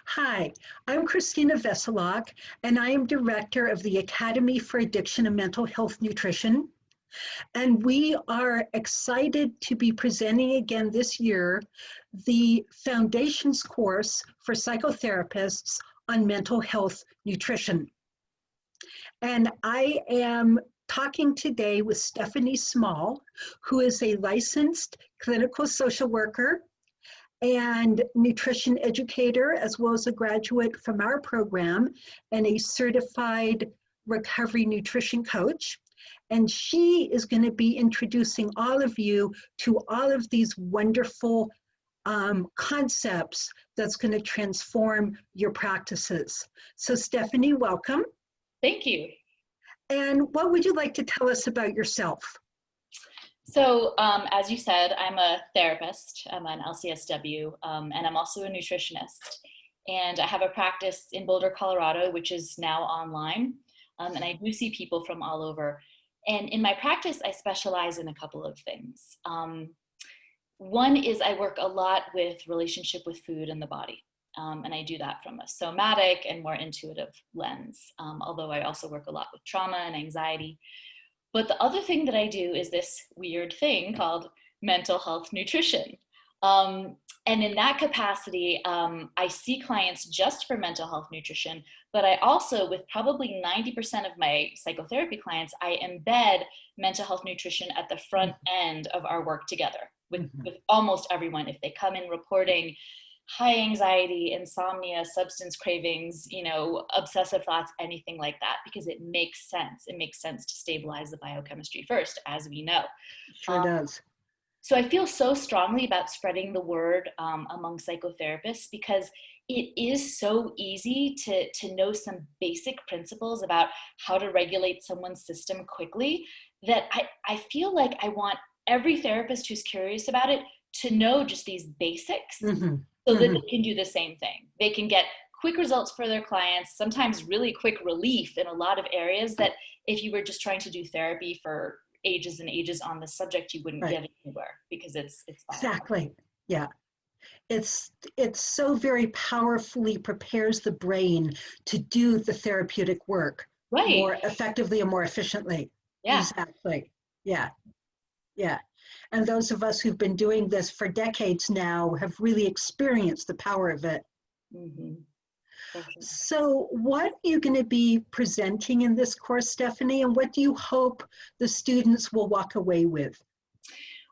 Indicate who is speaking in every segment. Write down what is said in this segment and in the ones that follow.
Speaker 1: Hi, I'm Christina Veselak, and I am director of the Academy for Addiction and Mental Health Nutrition. And we are excited to be presenting again this year the Foundations course for psychotherapists on mental health nutrition. And I am talking today with Stephanie Small, who is a licensed clinical social worker and nutrition educator, as well as a graduate from our program and a certified recovery nutrition coach. And she is going to be introducing all of you to all of these wonderful concepts that's going to transform your practices. So Stephanie, welcome.
Speaker 2: Thank you.
Speaker 1: And what would you like to tell us about yourself?
Speaker 2: So as you said, I'm a therapist, I'm an LCSW, and I'm also a nutritionist. And I have a practice in Boulder, Colorado, which is now online. And I do see people from all over. And in my practice, I specialize in a couple of things. One is I work a lot with relationship with food and the body. And I do that from a somatic and more intuitive lens, although I also work a lot with trauma and anxiety. But the other thing that I do is this weird thing called mental health nutrition. And in that capacity, I see clients just for mental health nutrition, but I also, with probably 90% of my psychotherapy clients, I embed mental health nutrition at the front end of our work together with almost everyone. If they come in reporting high anxiety, insomnia, substance cravings, obsessive thoughts, anything like that, because it makes sense. It makes sense to stabilize the biochemistry first, as we know.
Speaker 1: Sure does.
Speaker 2: So I feel so strongly about spreading the word among psychotherapists, because it is so easy to know some basic principles about how to regulate someone's system quickly, that I feel like I want every therapist who's curious about it to know just these basics. So that they can do the same thing. They can get quick results for their clients, sometimes really quick relief in a lot of areas that if you were just trying to do therapy for ages and ages on the subject, you wouldn't get anywhere, because it's
Speaker 1: exactly. Yeah. It's so very powerfully prepares the brain to do the therapeutic work more effectively and more efficiently.
Speaker 2: Yeah.
Speaker 1: Exactly. Yeah. Yeah. And those of us who've been doing this for decades now have really experienced the power of it. So what are you going to be presenting in this course, Stephanie, and what do you hope the students will walk away with?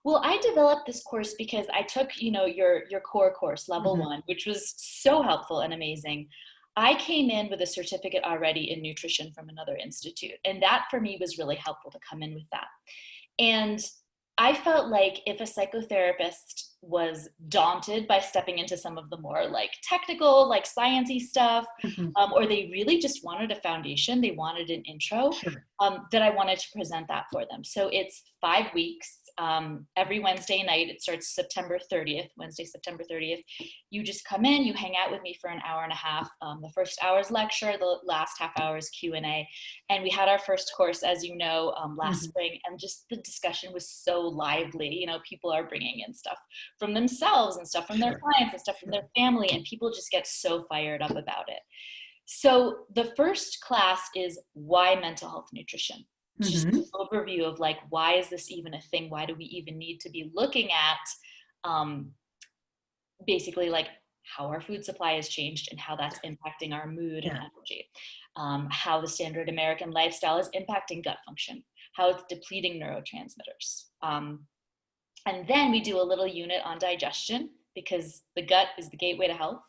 Speaker 2: Well, I developed this course because I took, your core course, level 1, which was so helpful and amazing. I came in with a certificate already in nutrition from another institute, and that for me was really helpful to come in with that. And I felt like if a psychotherapist was daunted by stepping into some of the more technical, sciencey stuff, or they really just wanted a foundation, they wanted an intro, that I wanted to present that for them. So it's 5 weeks. Every Wednesday night, it starts September 30th, Wednesday, September 30th. You just come in, you hang out with me for an hour and a half. The first hour is lecture, the last half hour is Q&A. And we had our first course, as you know, last spring, and just the discussion was so lively. People are bringing in stuff from themselves and stuff from their clients and stuff from their family, and people just get so fired up about it. So the first class is why mental health nutrition. Just an overview of why is this even a thing? Why do we even need to be looking at basically how our food supply has changed and how that's impacting our mood and energy, how the standard American lifestyle is impacting gut function, how it's depleting neurotransmitters. And then we do a little unit on digestion, because the gut is the gateway to health.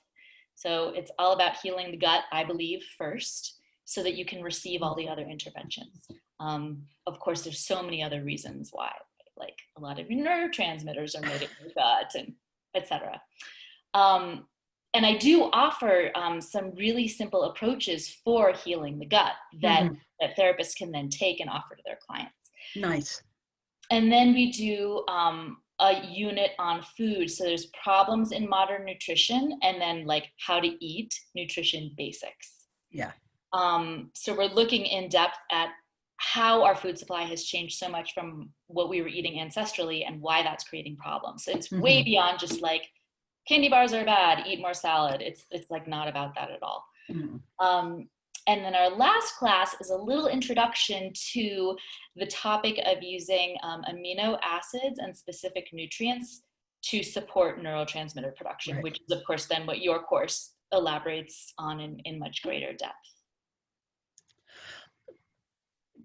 Speaker 2: So it's all about healing the gut, I believe, first, so that you can receive all the other interventions. Of course, there's so many other reasons why, a lot of your neurotransmitters are made in your gut, and etc. And I do offer some really simple approaches for healing the gut that therapists can then take and offer to their clients.
Speaker 1: Nice. And
Speaker 2: then we do a unit on food. So there's problems in modern nutrition, and then how to eat, nutrition basics.
Speaker 1: Yeah.
Speaker 2: So we're looking in depth at how our food supply has changed so much from what we were eating ancestrally and why that's creating problems. So it's way beyond just candy bars are bad, eat more salad. It's like not about that at all.
Speaker 1: Mm.
Speaker 2: And then our last class is a little introduction to the topic of using amino acids and specific nutrients to support neurotransmitter production,
Speaker 1: Right.
Speaker 2: which is of course then what your course elaborates on in much greater depth.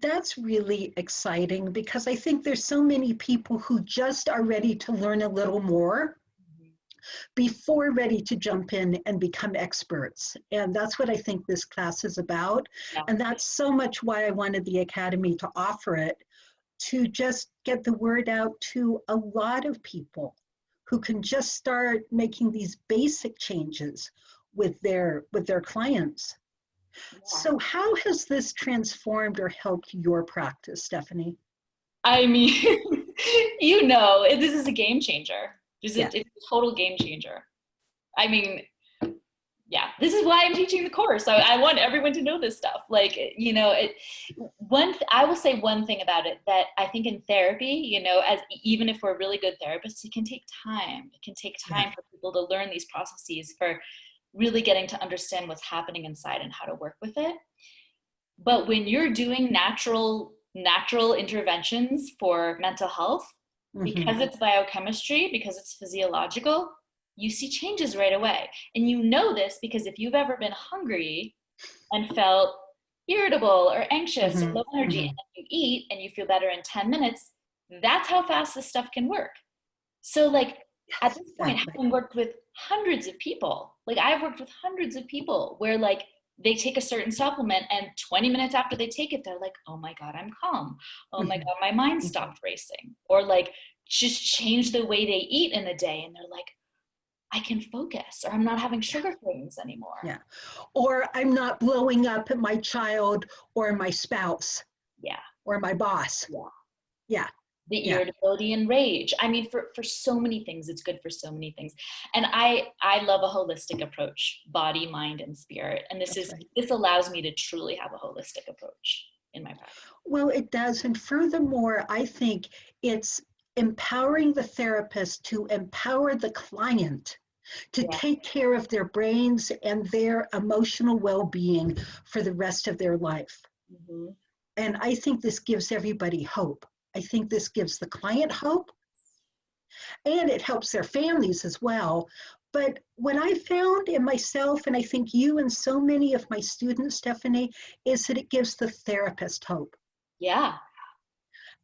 Speaker 1: That's really exciting because I think there's so many people who just are ready to learn a little more before ready to jump in and become experts. And that's what I think this class is about.
Speaker 2: Yeah.
Speaker 1: And that's so much why I wanted the Academy to offer it, to just get the word out to a lot of people who can just start making these basic changes with their clients. Yeah. So how has this transformed or helped your practice, Stephanie?
Speaker 2: I mean, you know, this is a game changer. It's a total game changer. I mean, yeah, this is why I'm teaching the course. I want everyone to know this stuff. Like, you know, I will say one thing about it that I think in therapy, you know, even if we're really good therapists, it can take time. It can take time for people to learn these processes, for really getting to understand what's happening inside and how to work with it. But when you're doing natural interventions for mental health, because it's biochemistry, because it's physiological, you see changes right away. And you know this because if you've ever been hungry and felt irritable or anxious or low energy, and then you eat and you feel better in 10 minutes, that's how fast this stuff can work. So like at this point, having worked with hundreds of people, like I've worked with hundreds of people where like they take a certain supplement and 20 minutes after they take it, they're like, oh my God, I'm calm. Oh my God, my mind stopped racing. Or like just change the way they eat in a day. And they're like, I can focus, or I'm not having sugar cravings anymore.
Speaker 1: Yeah. Or I'm not blowing up at my child or my spouse.
Speaker 2: Yeah.
Speaker 1: Or my boss. Yeah.
Speaker 2: The irritability and rage. I mean, for so many things, it's good for so many things. And I love a holistic approach, body, mind, and spirit. And this allows me to truly have a holistic approach in my practice.
Speaker 1: Well, it does. And furthermore, I think it's empowering the therapist to empower the client to take care of their brains and their emotional well-being for the rest of their life. And I think this gives everybody hope. I think this gives the client hope, and it helps their families as well. But what I found in myself, and I think you and so many of my students, Stephanie, is that it gives the therapist hope.
Speaker 2: Yeah.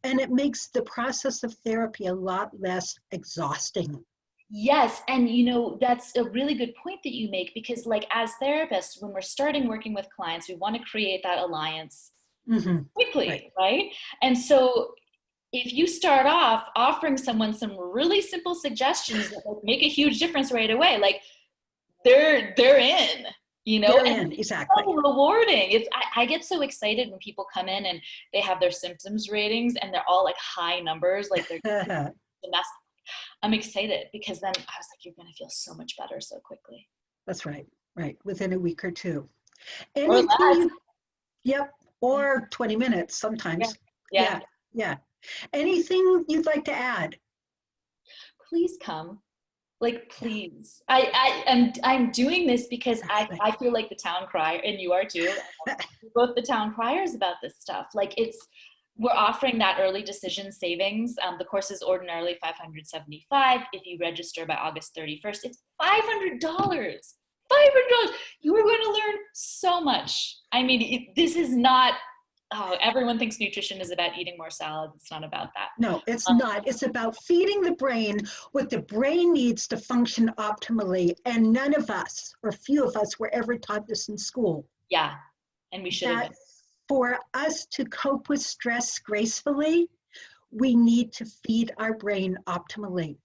Speaker 1: And it makes the process of therapy a lot less exhausting.
Speaker 2: Yes. And you know, that's a really good point that you make, because like as therapists, when we're starting working with clients, we want to create that alliance quickly, right? And so if you start off offering someone some really simple suggestions that make a huge difference right away, like they're in, you know,
Speaker 1: they're in, exactly.
Speaker 2: So rewarding. I get so excited when people come in and they have their symptoms ratings and they're all like high numbers, like they're the mess. I'm excited because then I was like, you're going to feel so much better so quickly.
Speaker 1: That's right. Right. Within a week or two. Or 20 minutes sometimes. Yeah. Anything you'd like to add?
Speaker 2: Please come. Like, please. I'm doing this because I feel like the town crier, and you are too. Both the town criers about this stuff. Like we're offering that early decision savings. The course is ordinarily $575. If you register by August 31st, it's $500. $500. You are going to learn so much. I mean, this is not, everyone thinks nutrition is about eating more salad. It's not about that.
Speaker 1: No, it's not. It's about feeding the brain what the brain needs to function optimally. And none of us, or few of us, were ever taught this in school.
Speaker 2: Yeah, and we should have been.
Speaker 1: For us to cope with stress gracefully, we need to feed our brain optimally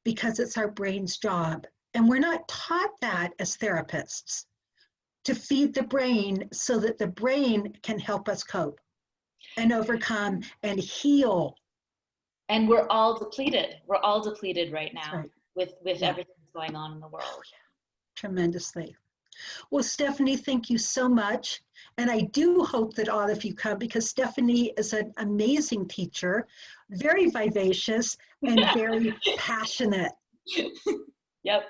Speaker 1: because it's our brain's job. And we're not taught that as therapists, to feed the brain so that the brain can help us cope and overcome and heal.
Speaker 2: And we're all depleted. We're all depleted right now with everything that's going on in the world.
Speaker 1: Tremendously. Well, Stephanie, thank you so much. And I do hope that all of you come, because Stephanie is an amazing teacher, very vivacious and very passionate.
Speaker 2: Yep.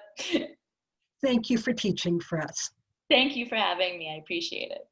Speaker 1: Thank you for teaching for us.
Speaker 2: Thank you for having me. I appreciate it.